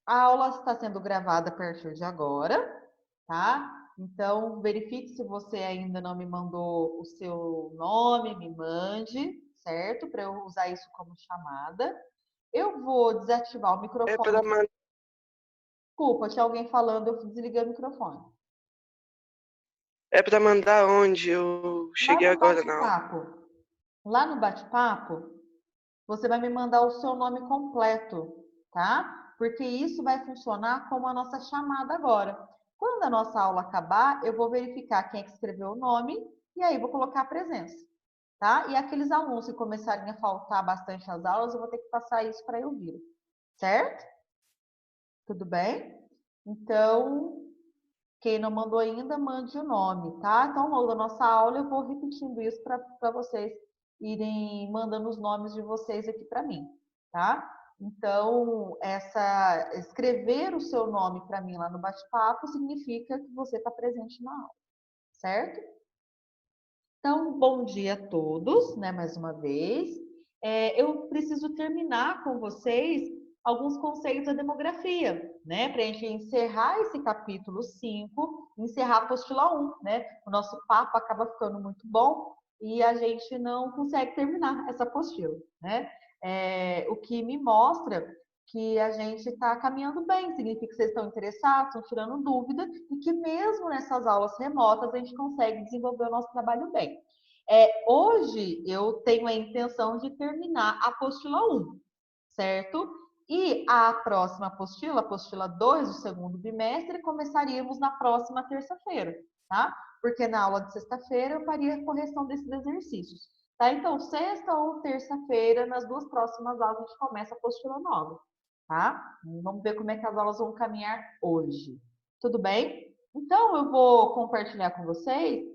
A aula está sendo gravada a partir de agora, tá? Então, verifique se você ainda não me mandou o seu nome, me mande, certo? Para eu usar isso como chamada. Eu vou desativar o É microfone. para mandar, Desculpa, tinha alguém falando, eu desliguei o microfone. é para mandar onde? Eu Lá cheguei no agora na aula. bate-papo, lá no bate-papo, você vai me mandar o seu nome completo, tá? Porque isso vai funcionar como a nossa chamada agora. Quando a nossa aula acabar, eu vou verificar quem é que escreveu o nome e aí vou colocar a presença, tá? E aqueles alunos que começarem a faltar bastante às aulas, eu vou ter que passar isso para eu vir, certo? Tudo bem? Então, quem não mandou ainda, mande o nome, tá? Então, ao longo da nossa aula, eu vou repetindo isso para vocês irem mandando os nomes de vocês aqui para mim, tá? Então, escrever o seu nome para mim lá no bate-papo significa que você está presente na aula, certo? Então, bom dia a todos, né? Mais uma vez. Eu preciso terminar com vocês alguns conceitos da demografia, né? Para a gente encerrar esse capítulo 5, encerrar a apostila 1, né? O nosso papo acaba ficando muito bom e a gente não consegue terminar essa apostila, né? O que me mostra que a gente está caminhando bem, significa que vocês estão interessados, estão tirando dúvida, e que mesmo nessas aulas remotas a gente consegue desenvolver o nosso trabalho bem. Hoje eu tenho a intenção de terminar a apostila 1, certo? E a próxima apostila, a apostila 2 do segundo bimestre, começaríamos na próxima terça-feira, tá? Porque na aula de sexta-feira eu faria a correção desses exercícios, tá? Então, sexta ou terça-feira, nas duas próximas aulas, a gente começa a apostila nova, tá? Vamos ver como é que as aulas vão caminhar hoje. Tudo bem? Então, eu vou compartilhar com vocês,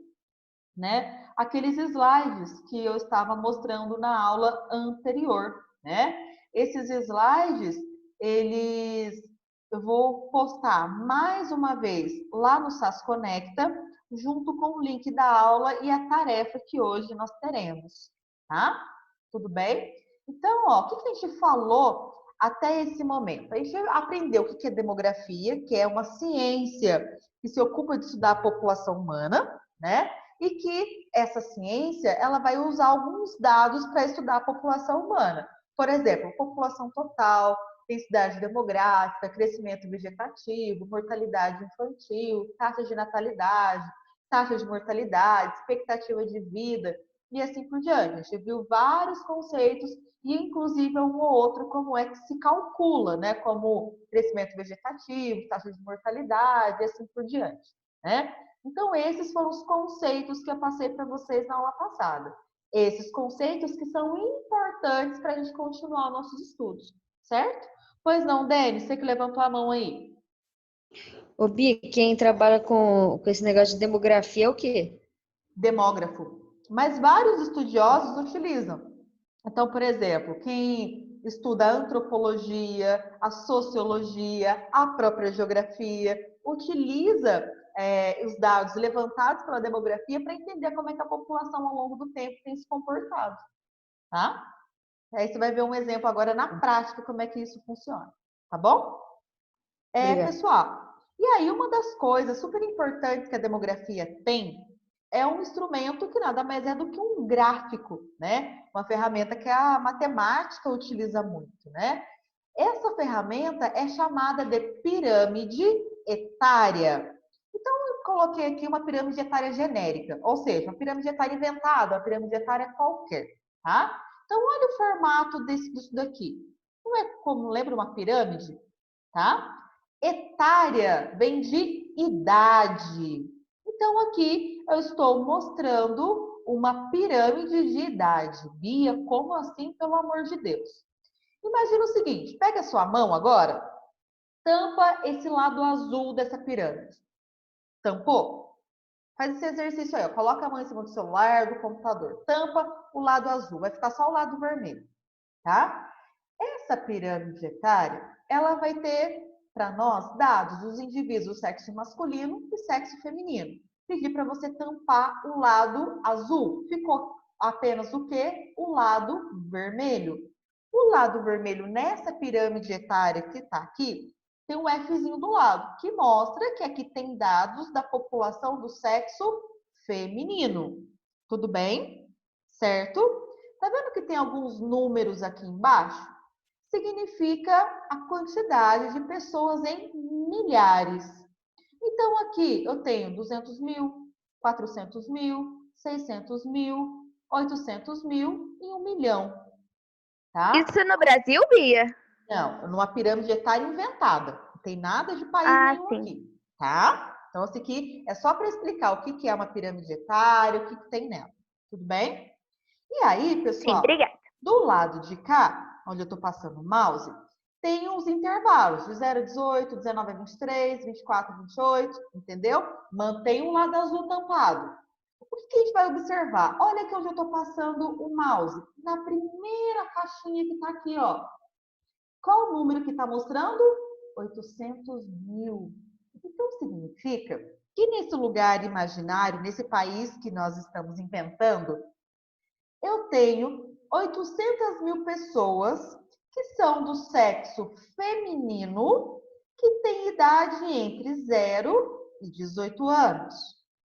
né, aqueles slides que eu estava mostrando na aula anterior, né? Esses slides, eles eu vou postar mais uma vez lá no SAS Conecta, junto com o link da aula e a tarefa que hoje nós teremos, tá? Tudo bem? Então, ó, o que a gente falou até esse momento? A gente aprendeu o que é demografia, que é uma ciência que se ocupa de estudar a população humana, né? E que essa ciência ela vai usar alguns dados para estudar a população humana. Por exemplo, população total, densidade demográfica, crescimento vegetativo, mortalidade infantil, taxa de natalidade, taxa de mortalidade, expectativa de vida e assim por diante. A gente viu vários conceitos e inclusive um ou outro como é que se calcula, né? Como crescimento vegetativo, taxa de mortalidade e assim por diante, né? Então, esses foram os conceitos que eu passei para vocês na aula passada. Esses conceitos que são importantes para a gente continuar nossos estudos, certo? Pois não, Denis, você que levantou a mão aí. Ô, Bia, quem trabalha com esse negócio de demografia é o quê? Demógrafo. Mas vários estudiosos utilizam. Então, por exemplo, quem estuda a antropologia, a sociologia, a própria geografia, utiliza os dados levantados pela demografia para entender como é que a população ao longo do tempo tem se comportado, tá? Aí você vai ver um exemplo agora na prática como é que isso funciona, tá bom? Obrigada. Pessoal, e aí uma das coisas super importantes que a demografia tem é um instrumento que nada mais é do que um gráfico, né? Uma ferramenta que a matemática utiliza muito, né? Essa ferramenta é chamada de pirâmide etária. Então, eu coloquei aqui uma pirâmide etária genérica, ou seja, uma pirâmide etária inventada, uma pirâmide etária qualquer, tá? Então, olha o formato disso daqui. Não é como, lembra uma pirâmide, tá? Etária vem de idade. Então, aqui eu estou mostrando uma pirâmide de idade. Bia, como assim, pelo amor de Deus? Imagina o seguinte, pega a sua mão agora, tampa esse lado azul dessa pirâmide. Tampou? Faz esse exercício aí, ó. Coloca a mão em cima do celular, do computador. Tampa o lado azul, vai ficar só o lado vermelho, tá? Essa pirâmide etária, ela vai ter para nós dados dos indivíduos do sexo masculino e sexo feminino. Pedi para você tampar o lado azul. Ficou apenas o quê? O lado vermelho. O lado vermelho nessa pirâmide etária que está aqui tem um Fzinho do lado, que mostra que aqui tem dados da população do sexo feminino. Tudo bem? Certo? Tá vendo que tem alguns números aqui embaixo? Significa a quantidade de pessoas em milhares. Então, aqui eu tenho 200 mil, 400 mil, 600 mil, 800 mil e 1 milhão, tá? Isso no Brasil, Bia? Não, numa pirâmide etária inventada. Não tem nada de país Ah, nenhum sim. aqui, tá? Então, esse aqui é só para explicar o que é uma pirâmide etária, o que tem nela. Tudo bem? E aí, Sim, pessoal, obrigada. do lado de cá, onde eu estou passando o mouse, tem os intervalos de 0 a 18, 19 a 23, 24 a 28, entendeu? Mantém o lado azul tampado. O que a gente vai observar? Olha aqui onde eu estou passando o mouse. Na primeira caixinha que está aqui, ó. Qual o número que está mostrando? 800 mil. Então, significa que nesse lugar imaginário, nesse país que nós estamos inventando, eu tenho 800 mil pessoas que são do sexo feminino, que têm idade entre 0 e 18 anos,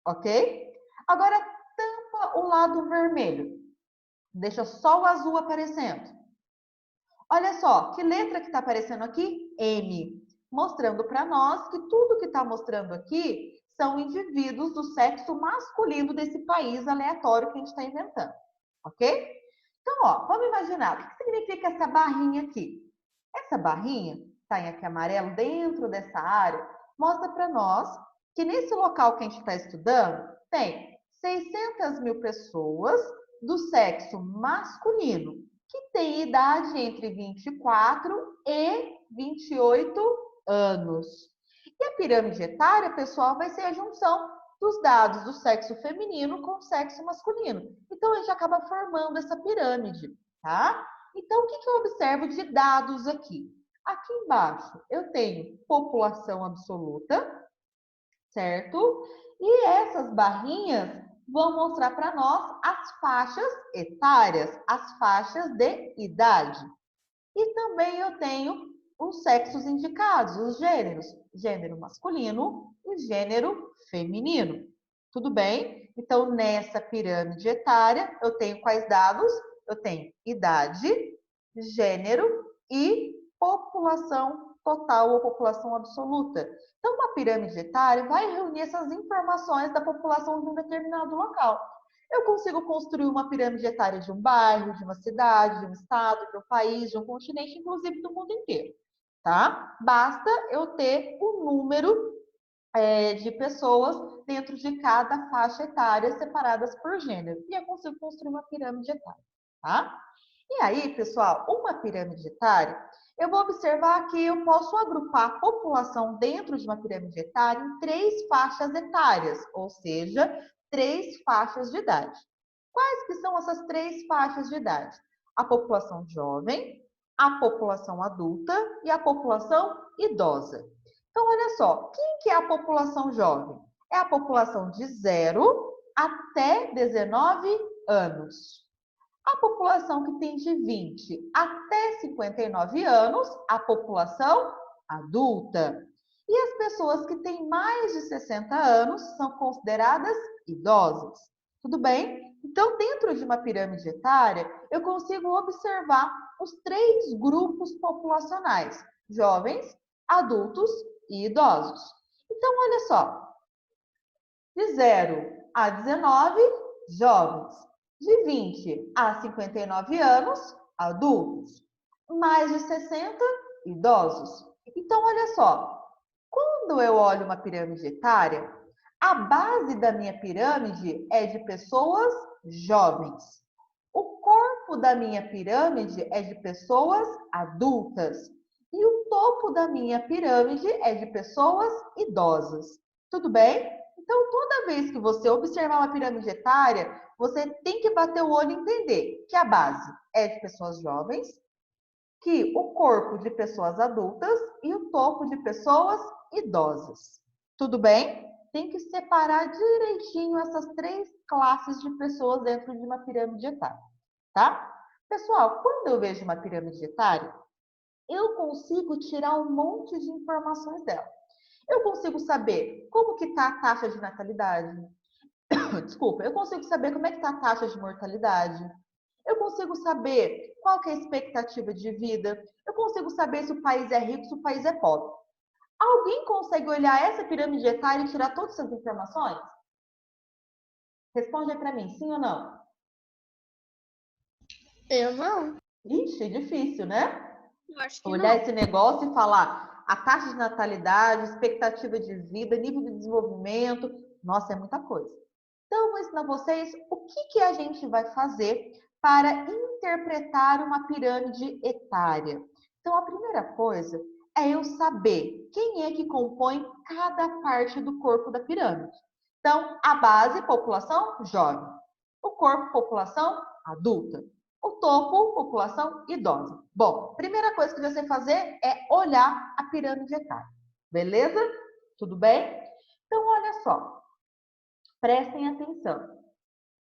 ok? Agora, tampa o lado vermelho. Deixa só o azul aparecendo. Olha só, que letra que está aparecendo aqui? M. Mostrando para nós que tudo que está mostrando aqui são indivíduos do sexo masculino desse país aleatório que a gente está inventando. Ok? Então, ó, vamos imaginar. O que significa essa barrinha aqui? Essa barrinha, está em aqui amarelo, dentro dessa área, mostra para nós que nesse local que a gente está estudando, tem 600 mil pessoas do sexo masculino, que tem idade entre 24 e 28 anos. E a pirâmide etária, pessoal, vai ser a junção dos dados do sexo feminino com o sexo masculino. Então, a gente acaba formando essa pirâmide, tá? Então, o que eu observo de dados aqui? Aqui embaixo, eu tenho população absoluta, certo? E essas barrinhas vão mostrar para nós as faixas etárias, as faixas de idade. E também eu tenho os sexos indicados, os gêneros, gênero masculino e gênero feminino. Tudo bem? Então, nessa pirâmide etária, eu tenho quais dados? Eu tenho idade, gênero e população total ou população absoluta. Então, uma pirâmide etária vai reunir essas informações da população de um determinado local. Eu consigo construir uma pirâmide etária de um bairro, de uma cidade, de um estado, de um país, de um continente, inclusive do mundo inteiro, tá? Basta eu ter o número de pessoas dentro de cada faixa etária separadas por gênero. E eu consigo construir uma pirâmide etária, tá? E aí, pessoal, uma pirâmide etária, eu vou observar que eu posso agrupar a população dentro de uma pirâmide etária em 3 faixas etárias, ou seja, 3 faixas de idade. Quais que são essas 3 faixas de idade? A população jovem, a população adulta e a população idosa. Então, olha só, quem que é a população jovem? É a população de 0 até 19 anos. A população que tem de 20 até 59 anos, a população adulta. E as pessoas que têm mais de 60 anos são consideradas idosas. Tudo bem? Então, dentro de uma pirâmide etária, eu consigo observar os 3 grupos populacionais: jovens, adultos e idosos. Então, olha só. De 0 a 19, jovens. De 20 a 59 anos, adultos. Mais de 60, idosos. Então, olha só. Quando eu olho uma pirâmide etária, a base da minha pirâmide é de pessoas jovens. O corpo da minha pirâmide é de pessoas adultas. E o topo da minha pirâmide é de pessoas idosas. Tudo bem? Então, toda vez que você observar uma pirâmide etária, você tem que bater o olho e entender que a base é de pessoas jovens, que o corpo de pessoas adultas e o topo de pessoas idosas. Tudo bem? Tem que separar direitinho essas 3 classes de pessoas dentro de uma pirâmide etária, tá? Pessoal, quando eu vejo uma pirâmide etária, eu consigo tirar um monte de informações dela. Eu consigo saber como que está a taxa de natalidade. Desculpa, eu consigo saber como é que está a taxa de mortalidade. Eu consigo saber qual que é a expectativa de vida. Eu consigo saber se o país é rico, se o país é pobre. Alguém consegue olhar essa pirâmide etária e tirar todas essas informações? Responde aí para mim, sim ou não? Eu não. Ixi, difícil, né? Eu acho que Olhar não. esse negócio e falar a taxa de natalidade, expectativa de vida, nível de desenvolvimento. Nossa, é muita coisa. Então, eu vou ensinar vocês o que a gente vai fazer para interpretar uma pirâmide etária. Então, a primeira coisa é eu saber quem é que compõe cada parte do corpo da pirâmide. Então, a base, população jovem. O corpo, população adulta. O topo, população idosa. Bom, primeira coisa que você fazer é olhar a pirâmide etária. Beleza? Tudo bem? Então, olha só. Prestem atenção.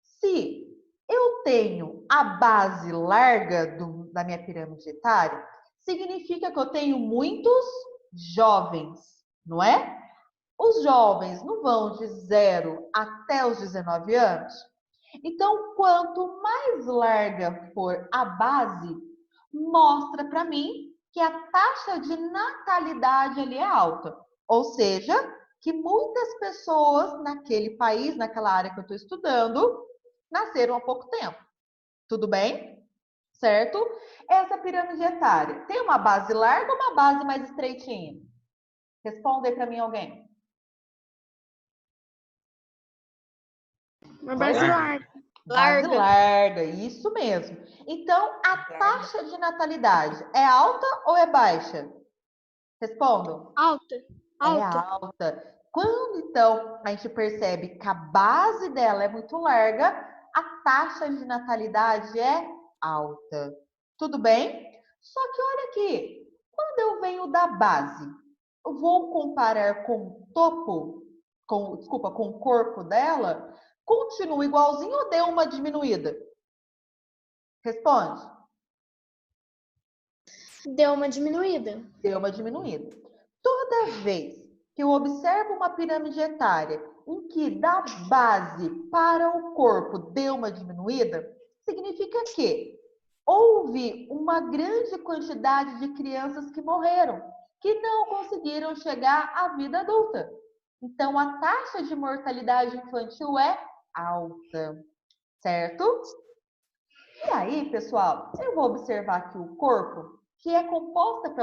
Se eu tenho a base larga da minha pirâmide etária, significa que eu tenho muitos jovens, não é? Os jovens não vão de 0 até os 19 anos? Então, quanto mais larga for a base, mostra para mim que a taxa de natalidade ali é alta. Ou seja, que muitas pessoas naquele país, naquela área que eu estou estudando, nasceram há pouco tempo. Tudo bem? Certo? Essa pirâmide etária tem uma base larga ou uma base mais estreitinha? Responda aí para mim alguém. Uma base larga. Base larga, isso mesmo. Então, a taxa de natalidade é alta ou é baixa? Respondam. Alta. É alta. Quando, então, a gente percebe que a base dela é muito larga, a taxa de natalidade é alta. Tudo bem? Só que olha aqui, quando eu venho da base, eu vou comparar com o topo, com o corpo dela, continua igualzinho ou deu uma diminuída? Responde. Deu uma diminuída. Deu uma diminuída. Toda vez que eu observo uma pirâmide etária em que da base para o corpo deu uma diminuída, significa que houve uma grande quantidade de crianças que morreram, que não conseguiram chegar à vida adulta. Então, a taxa de mortalidade infantil é alta, certo? E aí, pessoal, eu vou observar aqui o corpo, que é composto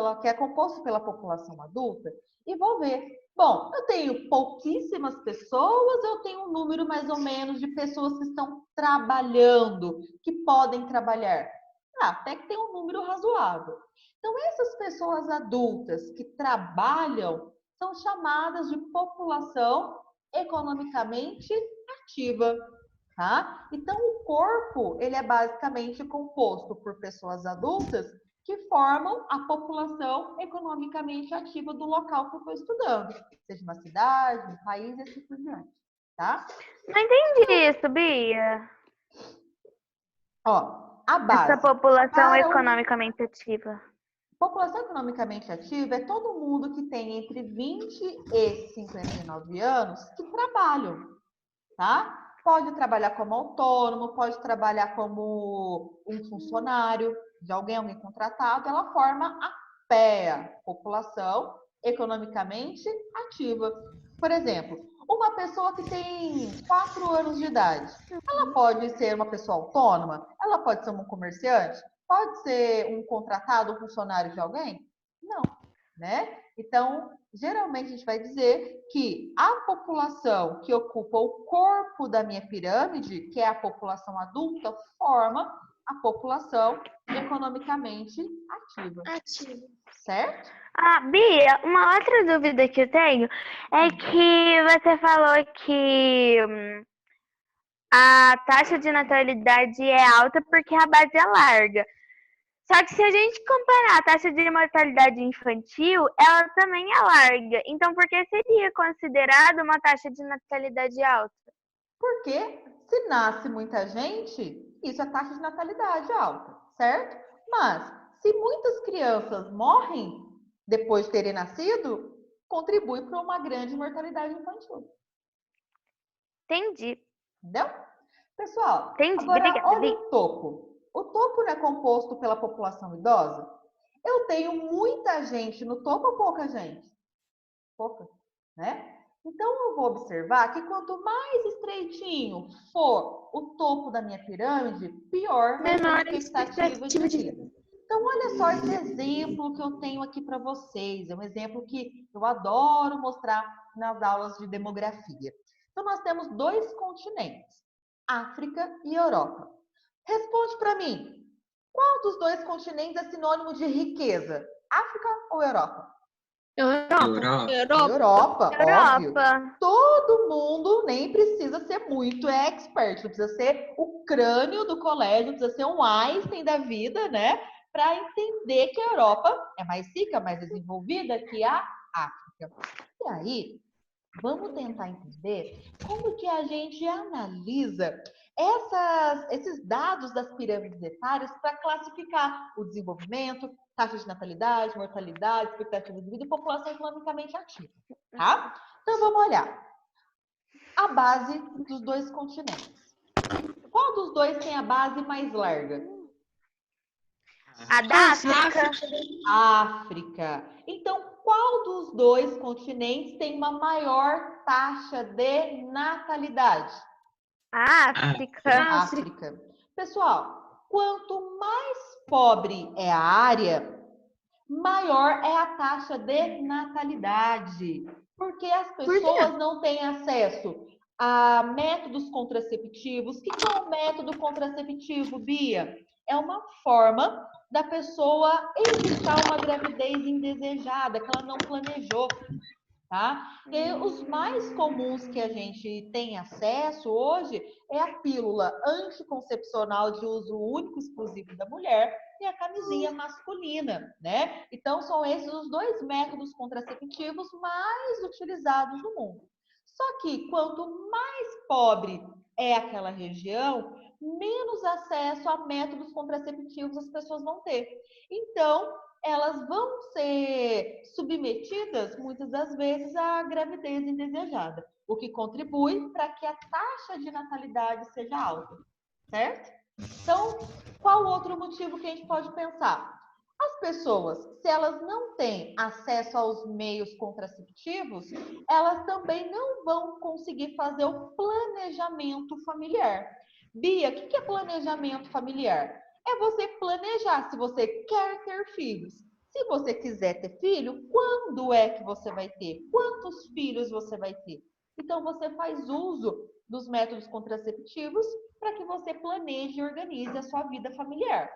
pela população adulta, e vou ver. Bom, eu tenho pouquíssimas pessoas, eu tenho um número mais ou menos de pessoas que estão trabalhando, que podem trabalhar. Até que tem um número razoável. Então, essas pessoas adultas que trabalham são chamadas de população economicamente ativa. Tá? Então, o corpo, ele é basicamente composto por pessoas adultas que formam a população economicamente ativa do local que eu estou estudando, seja uma cidade, um país e assim por diante, tá? Não entendi isso, Bia. Ó, a base. Essa população para economicamente ativa. População economicamente ativa é todo mundo que tem entre 20 e 59 anos que trabalham, tá? Pode trabalhar como autônomo, pode trabalhar como um funcionário de alguém contratado, ela forma a PEA, população economicamente ativa. Por exemplo, uma pessoa que tem 4 anos de idade, ela pode ser uma pessoa autônoma? Ela pode ser um comerciante? Pode ser um contratado, um funcionário de alguém? Não, né? Então, geralmente a gente vai dizer que a população que ocupa o corpo da minha pirâmide, que é a população adulta, forma a população economicamente ativa. Certo? Ah, Bia, uma outra dúvida que eu tenho é que você falou que a taxa de natalidade é alta porque a base é larga. Só que se a gente comparar a taxa de mortalidade infantil, ela também é larga. Então, por que seria considerado uma taxa de natalidade alta? Porque se nasce muita gente, isso é taxa de natalidade alta, certo? Mas se muitas crianças morrem depois de terem nascido, contribui para uma grande mortalidade infantil. Entendi. Entendeu? Pessoal, Entendi, agora obrigada, olha Vi. o topo. O topo não é composto pela população idosa? Eu tenho muita gente no topo ou pouca gente? Pouca, né? Então, eu vou observar que quanto mais estreitinho for o topo da minha pirâmide, pior vai ser a Menor a expectativa expectativa de de vida. Então, olha só esse exemplo que eu tenho aqui para vocês. É um exemplo que eu adoro mostrar nas aulas de demografia. Então, nós temos 2 continentes, África e Europa. Responde para mim, qual dos 2 continentes é sinônimo de riqueza? África ou Europa? Europa. Europa, óbvio. Europa. Todo mundo nem precisa ser muito expert, não precisa ser o crânio do colégio, não precisa ser um Einstein da vida, né? Para entender que a Europa é mais rica, mais desenvolvida que a África. E aí, vamos tentar entender como que a gente analisa esses dados das pirâmides etárias para classificar o desenvolvimento, taxa de natalidade, mortalidade, expectativa de vida e população economicamente ativa, tá? Então vamos olhar a base dos 2 continentes. Qual dos 2 tem a base mais larga? A da África. África. Então, qual dos 2 continentes tem uma maior taxa de natalidade? A África. África. Pessoal, quanto mais pobre é a área, maior é a taxa de natalidade. Porque as pessoas não têm acesso a métodos contraceptivos. O que é um método contraceptivo, Bia? É uma forma da pessoa evitar uma gravidez indesejada, que ela não planejou, tá? E os mais comuns que a gente tem acesso hoje é a pílula anticoncepcional de uso único exclusivo da mulher e a camisinha masculina, né? Então são esses os 2 métodos contraceptivos mais utilizados no mundo. Só que quanto mais pobre é aquela região, menos acesso a métodos contraceptivos as pessoas vão ter. Então, elas vão ser submetidas, muitas das vezes, à gravidez indesejada, o que contribui para que a taxa de natalidade seja alta, certo? Então, qual outro motivo que a gente pode pensar? As pessoas, se elas não têm acesso aos meios contraceptivos, elas também não vão conseguir fazer o planejamento familiar. Bia, o que é planejamento familiar? É você planejar se você quer ter filhos. Se você quiser ter filho, quando é que você vai ter? Quantos filhos você vai ter? Então, você faz uso dos métodos contraceptivos para que você planeje e organize a sua vida familiar.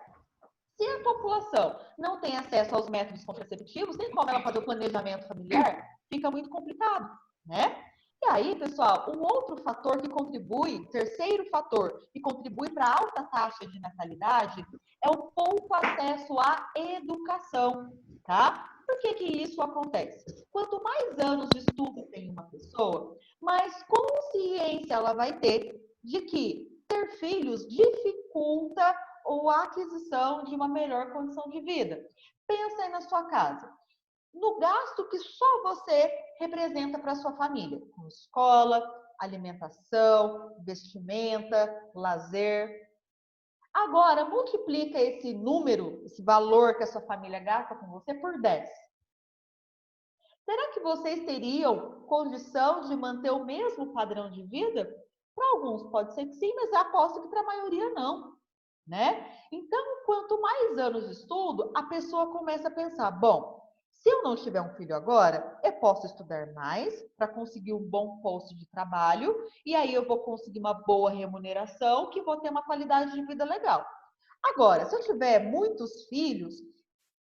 Se a população não tem acesso aos métodos contraceptivos, nem como ela fazer o planejamento familiar, fica muito complicado, né? E aí, pessoal, um outro fator que contribui, terceiro fator que contribui para a alta taxa de natalidade é o pouco acesso à educação, tá? Por que que isso acontece? Quanto mais anos de estudo tem uma pessoa, mais consciência ela vai ter de que ter filhos dificulta a aquisição de uma melhor condição de vida. Pensa aí na sua casa, no gasto que só você representa para a sua família, com escola, alimentação, vestimenta, lazer. Agora, multiplica esse número, esse valor que a sua família gasta com você por 10. Será que vocês teriam condição de manter o mesmo padrão de vida? Para alguns pode ser que sim, mas eu aposto que para a maioria não, né? Então, quanto mais anos de estudo, a pessoa começa a pensar, bom, se eu não tiver um filho agora, eu posso estudar mais para conseguir um bom posto de trabalho e aí eu vou conseguir uma boa remuneração que vou ter uma qualidade de vida legal. Agora, se eu tiver muitos filhos,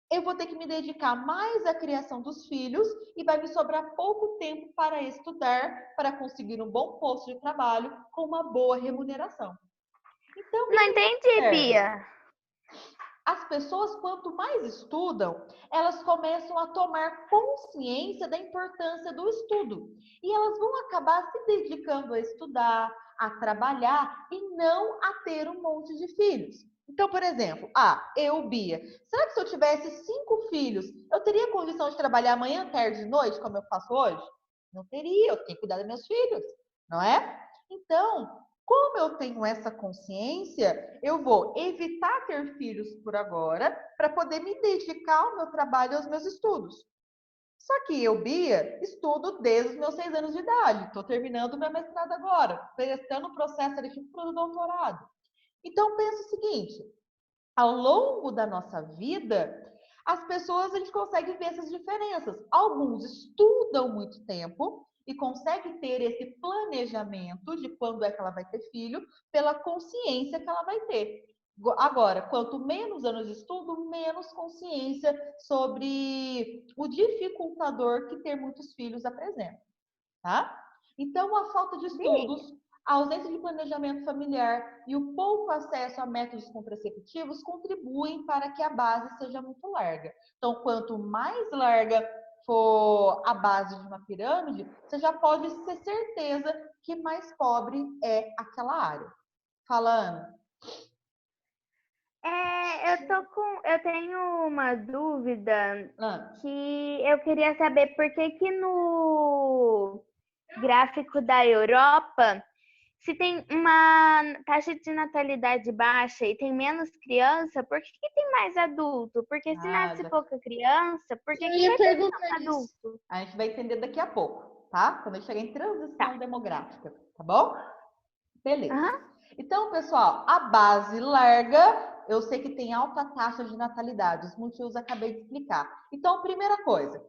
eu vou ter que me dedicar mais à criação dos filhos e vai me sobrar pouco tempo para estudar, para conseguir um bom posto de trabalho com uma boa remuneração. Então, Não entendi, Bia. as pessoas, quanto mais estudam, elas começam a tomar consciência da importância do estudo. E elas vão acabar se dedicando a estudar, a trabalhar e não a ter um monte de filhos. Então, por exemplo, eu, Bia, será que se eu tivesse 5 filhos, eu teria condição de trabalhar manhã, tarde e noite, como eu faço hoje? Não teria, eu tenho que cuidar dos meus filhos, não é? Então, como eu tenho essa consciência, eu vou evitar ter filhos por agora, para poder me dedicar ao meu trabalho e aos meus estudos. Só que eu, Bia, estudo desde os meus 6 anos de idade. Estou terminando meu mestrado agora, prestando o processo seletivo para o doutorado. Então, pensa o seguinte, ao longo da nossa vida, as pessoas, a gente consegue ver essas diferenças. Alguns estudam muito tempo e conseguem ter esse planejamento de quando é que ela vai ter filho, pela consciência que ela vai ter. Agora, quanto menos anos de estudo, menos consciência sobre o dificultador que ter muitos filhos apresenta, tá? Então, a falta de estudos, a ausência de planejamento familiar e o pouco acesso a métodos contraceptivos contribuem para que a base seja muito larga. Então, quanto mais larga for a base de uma pirâmide, você já pode ter certeza que mais pobre é aquela área. Fala, Ana. Eu tenho uma dúvida que eu queria saber por que no gráfico da Europa, se tem uma taxa de natalidade baixa e tem menos criança, por que tem mais adulto? Porque se nasce pouca criança, por que vai ter tanto adulto? A gente vai entender daqui a pouco, tá? Quando a gente chegar em transição demográfica, tá bom? Beleza. Então, pessoal, a base larga, eu sei que tem alta taxa de natalidade, os motivos eu acabei de explicar. Então, primeira coisa,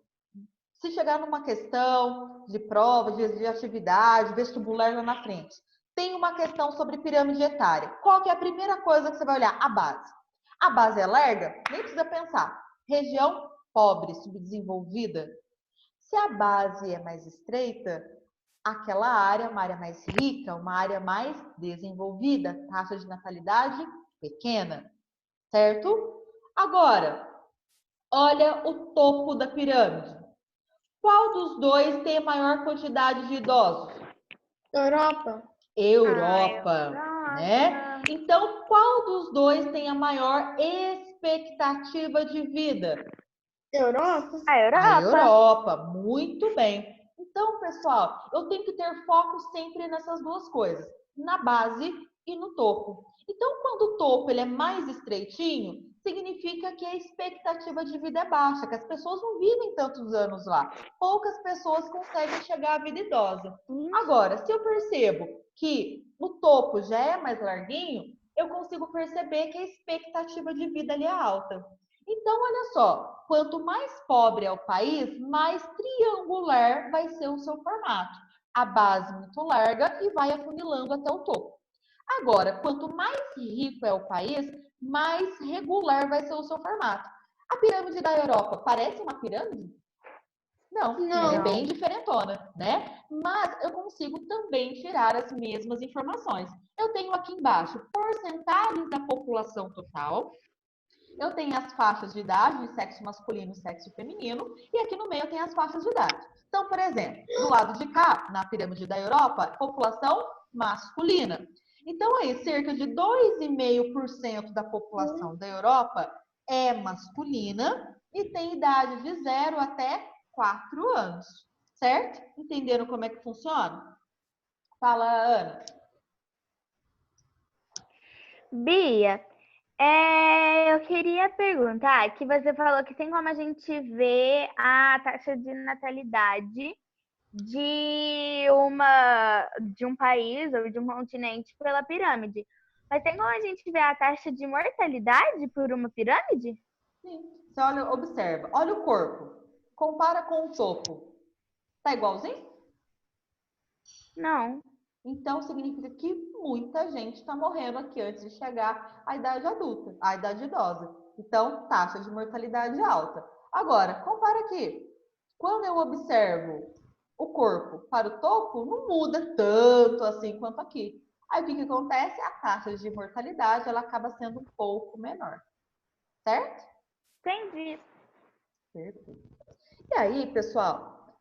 se chegar numa questão de prova, de atividade, vestibular lá na frente, tem uma questão sobre pirâmide etária. Qual que é a primeira coisa que você vai olhar? A base. A base é larga? Nem precisa pensar. Região pobre, subdesenvolvida. Se a base é mais estreita, aquela área é uma área mais rica, uma área mais desenvolvida, taxa de natalidade pequena, certo? Agora, olha o topo da pirâmide. Qual dos dois tem a maior quantidade de idosos? Europa. Europa, né? Então, qual dos dois tem a maior expectativa de vida? Europa. A Europa, muito bem. Então, pessoal, eu tenho que ter foco sempre nessas duas coisas, na base e no topo. Então, quando o topo ele é mais estreitinho, significa que a expectativa de vida é baixa, que as pessoas não vivem tantos anos lá. Poucas pessoas conseguem chegar à vida idosa. Agora, se eu percebo que o topo já é mais larguinho, eu consigo perceber que a expectativa de vida ali é alta. Então, olha só, quanto mais pobre é o país, mais triangular vai ser o seu formato. A base muito larga e vai afunilando até o topo. Agora, quanto mais rico é o país, mais regular vai ser o seu formato. A pirâmide da Europa parece uma pirâmide? Não, ela é bem diferentona, né? Mas eu consigo também tirar as mesmas informações. Eu tenho aqui embaixo porcentagens da população total. Eu tenho as faixas de idade de sexo masculino e sexo feminino, e aqui no meio eu tenho as faixas de idade. Então, por exemplo, do lado de cá, na pirâmide da Europa, população masculina. Então, aí, cerca de 2,5% da população da Europa é masculina e tem idade de 0 até 4 anos, certo? Entenderam como é que funciona? Fala, Ana. Bia, eu queria perguntar que você falou que tem como a gente ver a taxa de natalidade de um país ou de um continente pela pirâmide. Mas tem como a gente ver a taxa de mortalidade por uma pirâmide? Sim. Você olha, observa. Olha o corpo. Compara com o topo. Tá igualzinho? Não. Então, significa que muita gente está morrendo aqui antes de chegar à idade adulta, à idade idosa. Então, taxa de mortalidade alta. Agora, compara aqui. Quando eu observo o corpo para o topo, não muda tanto assim quanto aqui. Aí, o que acontece? A taxa de mortalidade ela acaba sendo um pouco menor. Certo? Entendi. Perfeito. E aí, pessoal,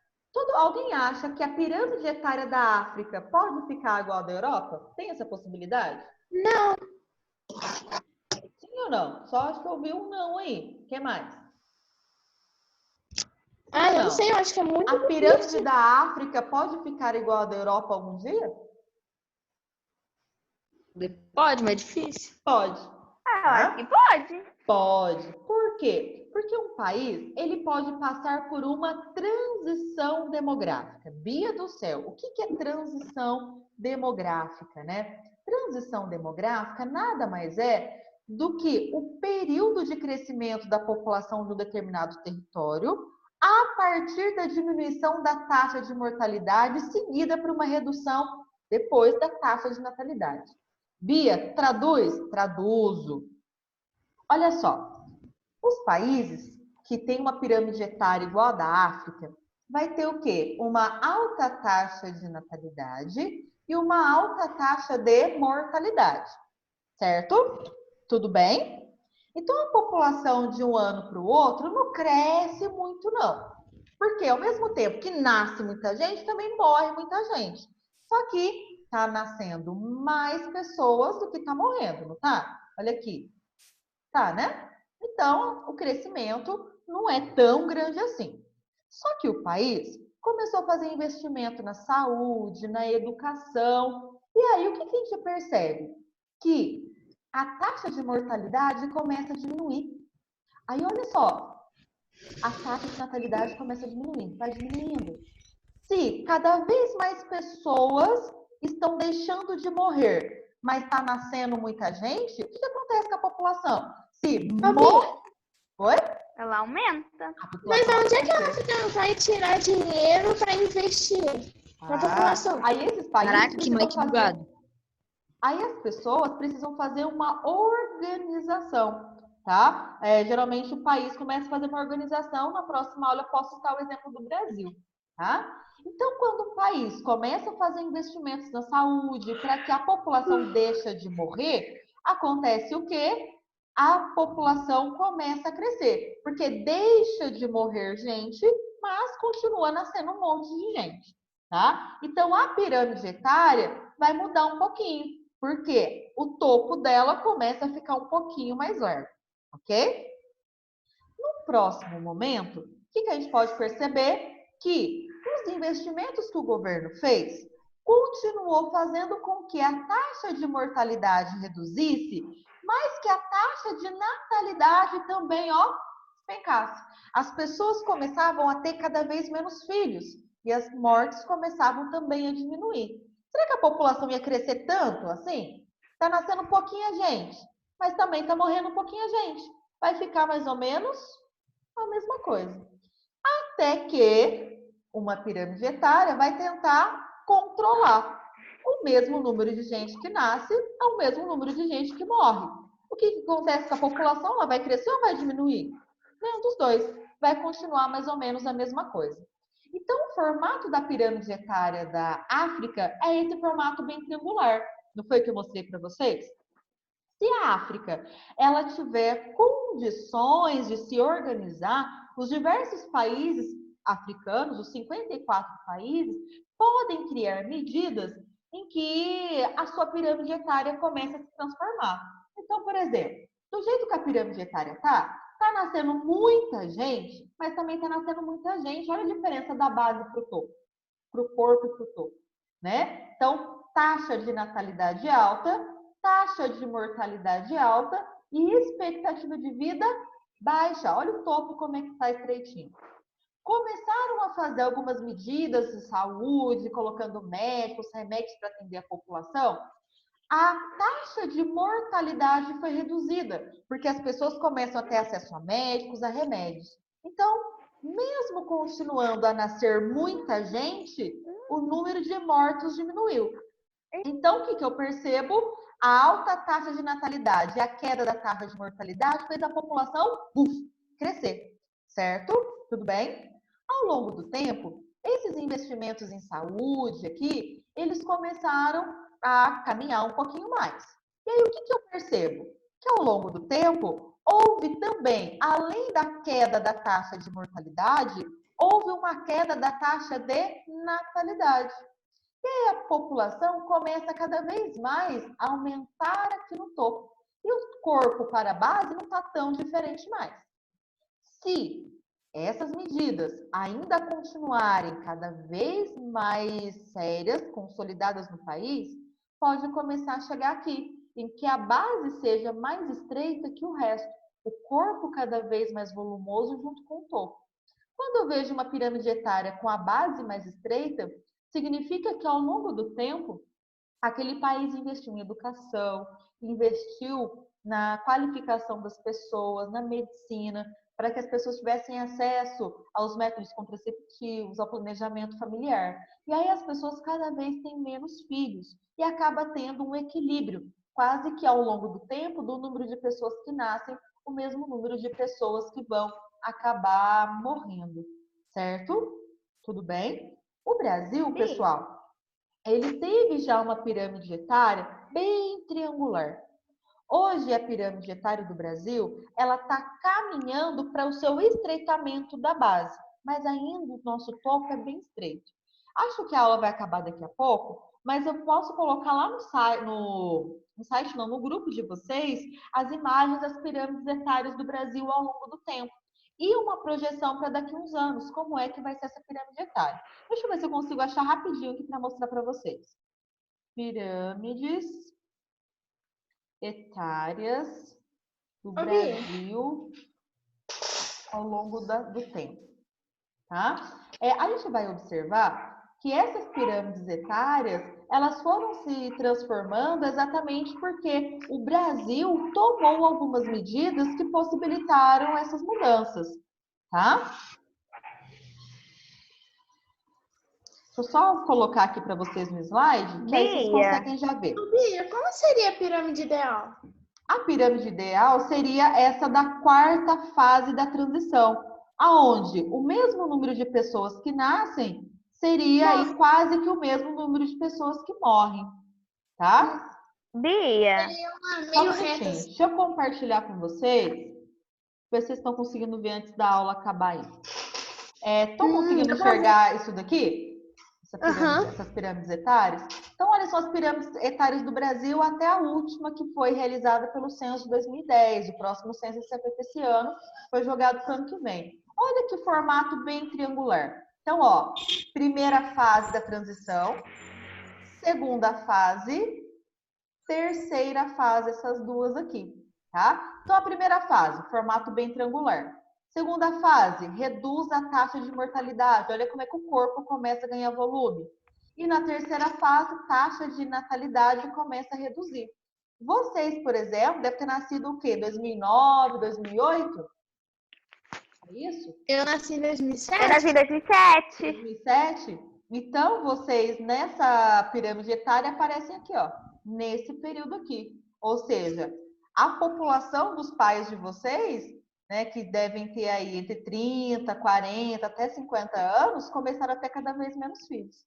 alguém acha que a pirâmide etária da África pode ficar igual à da Europa? Tem essa possibilidade? Não. ou não? Só acho que eu ouvi um não aí. O que mais? Ah, eu não Não. sei, eu acho que é muito A pirâmide difícil. da África pode ficar igual a da Europa algum dia? Pode, mas é difícil. Pode. Ah, eu acho Tá? que pode. Pode. Por quê? Porque um país, ele pode passar por uma transição demográfica. Bia do céu, o que é transição demográfica, né? Transição demográfica nada mais é do que o período de crescimento da população de um determinado território a partir da diminuição da taxa de mortalidade seguida por uma redução depois da taxa de natalidade. Bia, traduz? Traduzo. Olha só, os países que têm uma pirâmide etária igual a da África, vai ter o quê? Uma alta taxa de natalidade e uma alta taxa de mortalidade, certo? Tudo bem? Então, a população de um ano para o outro não cresce muito, não. Porque ao mesmo tempo que nasce muita gente, também morre muita gente. Só que está nascendo mais pessoas do que está morrendo, não tá? Olha aqui. Tá, né? Então, o crescimento não é tão grande assim. Só que o país começou a fazer investimento na saúde, na educação. E aí, o que a gente percebe? Que a taxa de mortalidade começa a diminuir. Aí, olha só, a taxa de natalidade começa a diminuir, vai diminuindo. Se cada vez mais pessoas estão deixando de morrer, mas está nascendo muita gente, o que acontece com a população? Se morre. Oi? Ela aumenta. Mas onde é que a África vai tirar dinheiro para investir na população? Aí esses países Caraca, que precisam Mike bugado. Aí as pessoas precisam fazer uma organização, tá? Geralmente o país começa a fazer uma organização. Na próxima aula eu posso citar o exemplo do Brasil, tá? Então, quando o país começa a fazer investimentos na saúde para que a população deixe de morrer, acontece o quê? A população começa a crescer, porque deixa de morrer gente, mas continua nascendo um monte de gente, tá? Então, a pirâmide etária vai mudar um pouquinho, porque o topo dela começa a ficar um pouquinho mais largo, ok? No próximo momento, o que a gente pode perceber? Que os investimentos que o governo fez continuou fazendo com que a taxa de mortalidade reduzisse, mas que a taxa de natalidade também, ó, despencasse. As pessoas começavam a ter cada vez menos filhos e as mortes começavam também a diminuir. Será que a população ia crescer tanto assim? Está nascendo pouquinha gente, mas também está morrendo pouquinha gente. Vai ficar mais ou menos a mesma coisa. Até que uma pirâmide etária vai tentar controlar o mesmo número de gente que nasce ao mesmo número de gente que morre. O que acontece com a população? Ela vai crescer ou vai diminuir? Nenhum dos dois. Vai continuar mais ou menos a mesma coisa. Então, o formato da pirâmide etária da África é esse formato bem triangular. Não foi o que eu mostrei para vocês? Se a África ela tiver condições de se organizar, os diversos países africanos, os 54 países, podem criar medidas em que a sua pirâmide etária comece a se transformar. Então, por exemplo, do jeito que a pirâmide etária está nascendo muita gente, mas também está nascendo muita gente. Olha a diferença da base para o topo, para o corpo e para o topo, né? Então, taxa de natalidade alta, taxa de mortalidade alta e expectativa de vida baixa. Olha o topo como é que está estreitinho. Começaram a fazer algumas medidas de saúde, colocando médicos, remédios para atender a população. A taxa de mortalidade foi reduzida, porque as pessoas começam a ter acesso a médicos, a remédios. Então, mesmo continuando a nascer muita gente, o número de mortos diminuiu. Então, o que eu percebo? A alta taxa de natalidade e a queda da taxa de mortalidade fez a população crescer, certo? Tudo bem? Ao longo do tempo, esses investimentos em saúde aqui, eles começaram a caminhar um pouquinho mais. E aí, o que eu percebo? Que ao longo do tempo, houve também, além da queda da taxa de mortalidade, houve uma queda da taxa de natalidade. E a população começa cada vez mais a aumentar aqui no topo. E o corpo para a base não está tão diferente mais. Se essas medidas ainda continuarem cada vez mais sérias, consolidadas no país, pode começar a chegar aqui, em que a base seja mais estreita que o resto, o corpo cada vez mais volumoso junto com o topo. Quando eu vejo uma pirâmide etária com a base mais estreita, significa que ao longo do tempo, aquele país investiu em educação, investiu na qualificação das pessoas, na medicina, para que as pessoas tivessem acesso aos métodos contraceptivos, ao planejamento familiar. E aí as pessoas cada vez têm menos filhos e acaba tendo um equilíbrio, quase que ao longo do tempo, do número de pessoas que nascem, o mesmo número de pessoas que vão acabar morrendo, certo? Tudo bem? O Brasil, pessoal, ele teve já uma pirâmide etária bem triangular. Hoje, a pirâmide etária do Brasil, ela está caminhando para o seu estreitamento da base, mas ainda o nosso topo é bem estreito. Acho que a aula vai acabar daqui a pouco, mas eu posso colocar lá no grupo de vocês, as imagens das pirâmides etárias do Brasil ao longo do tempo. E uma projeção para daqui a uns anos, como é que vai ser essa pirâmide etária. Deixa eu ver se eu consigo achar rapidinho aqui para mostrar para vocês. Pirâmides etárias do Brasil ao longo do tempo, tá? A gente vai observar que essas pirâmides etárias, elas foram se transformando exatamente porque o Brasil tomou algumas medidas que possibilitaram essas mudanças, tá? Deixa eu só colocar aqui para vocês no slide, que aí vocês conseguem já ver. Bia, como seria a pirâmide ideal? A pirâmide ideal seria essa da quarta fase da transição, aonde o mesmo número de pessoas que nascem seria aí quase que o mesmo número de pessoas que morrem, tá? Bia, Seria uma Só meio um reta. minutinho. Deixa eu compartilhar com vocês, ver se vocês estão conseguindo ver antes da aula acabar aí. Estão conseguindo enxergar isso daqui? Essas pirâmides etárias? Então, olha só as pirâmides etárias do Brasil até a última que foi realizada pelo censo de 2010. O próximo censo vai ser feito esse ano, foi jogado para o ano que vem. Olha que formato bem triangular. Então, ó, primeira fase da transição, segunda fase, terceira fase, essas duas aqui, tá? Então, a primeira fase, formato bem triangular. Segunda fase, reduz a taxa de mortalidade. Olha como é que o corpo começa a ganhar volume. E na terceira fase, taxa de natalidade começa a reduzir. Vocês, por exemplo, devem ter nascido o quê? 2009, 2008? É isso? Eu nasci em 2007. eu nasci em 2007. 2007? Então, vocês nessa pirâmide etária aparecem aqui, ó, nesse período aqui. Ou seja, a população dos pais de vocês, né, que devem ter aí entre 30, 40, até 50 anos, começaram a ter cada vez menos filhos,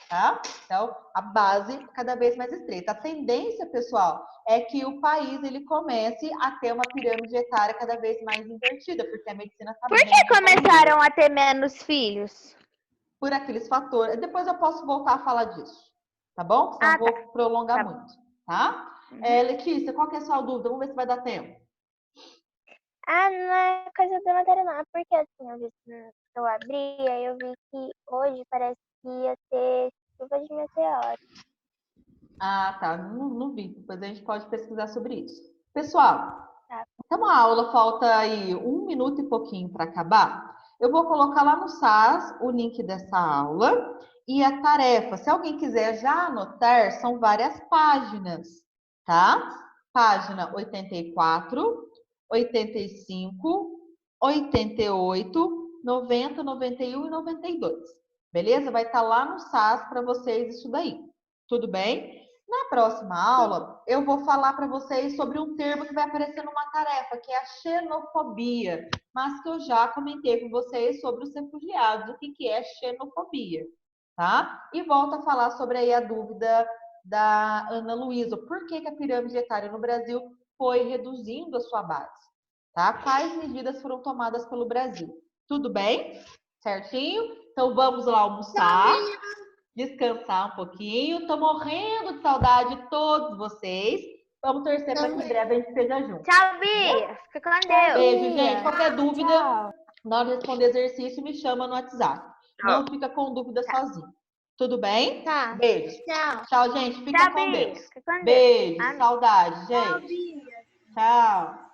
tá? Então, a base cada vez mais estreita. A tendência, pessoal, é que o país ele comece a ter uma pirâmide etária cada vez mais invertida, porque a medicina está Por que começaram a ter menos filhos? por aqueles fatores. Depois eu posso voltar a falar disso, tá bom? Senão eu vou prolongar muito, tá? Letícia, qual que é a sua dúvida? Vamos ver se vai dar tempo. Não é coisa da matéria não, é porque assim, eu abri, aí eu vi que hoje parece que ia ter chuva de meteoro. Ah, tá. Não vi. Depois a gente pode pesquisar sobre isso. Pessoal, Tá. então a aula falta aí 1 minuto e pouquinho para acabar. Eu vou colocar lá no SAS o link dessa aula e a tarefa. Se alguém quiser já anotar, são várias páginas, tá? Página 84, 85, 88, 90, 91 e 92. Beleza? Vai estar lá no SAS para vocês isso daí. Tudo bem? Na próxima aula, eu vou falar para vocês sobre um termo que vai aparecer numa tarefa, que é a xenofobia, mas que eu já comentei com vocês sobre os refugiados, o que é xenofobia, tá? E volto a falar sobre aí a dúvida da Ana Luísa, por que a pirâmide etária no Brasil foi reduzindo a sua base, tá? Quais medidas foram tomadas pelo Brasil? Tudo bem? Certinho? Então vamos lá almoçar, descansar um pouquinho. Tô morrendo de saudade de todos vocês. Vamos torcer para que em breve a gente esteja junto. Tchau, Bia. Fica com Deus. Beijo, gente. Qualquer dúvida, na hora de responder exercício, me chama no WhatsApp. Não fica com dúvida sozinho. Tudo bem? Tá. Beijo. Tchau. Tchau, gente. Fica Tchau, com Bia. Deus. Fica com Deus. Beijo. Amém. Saudade, gente. Tchau.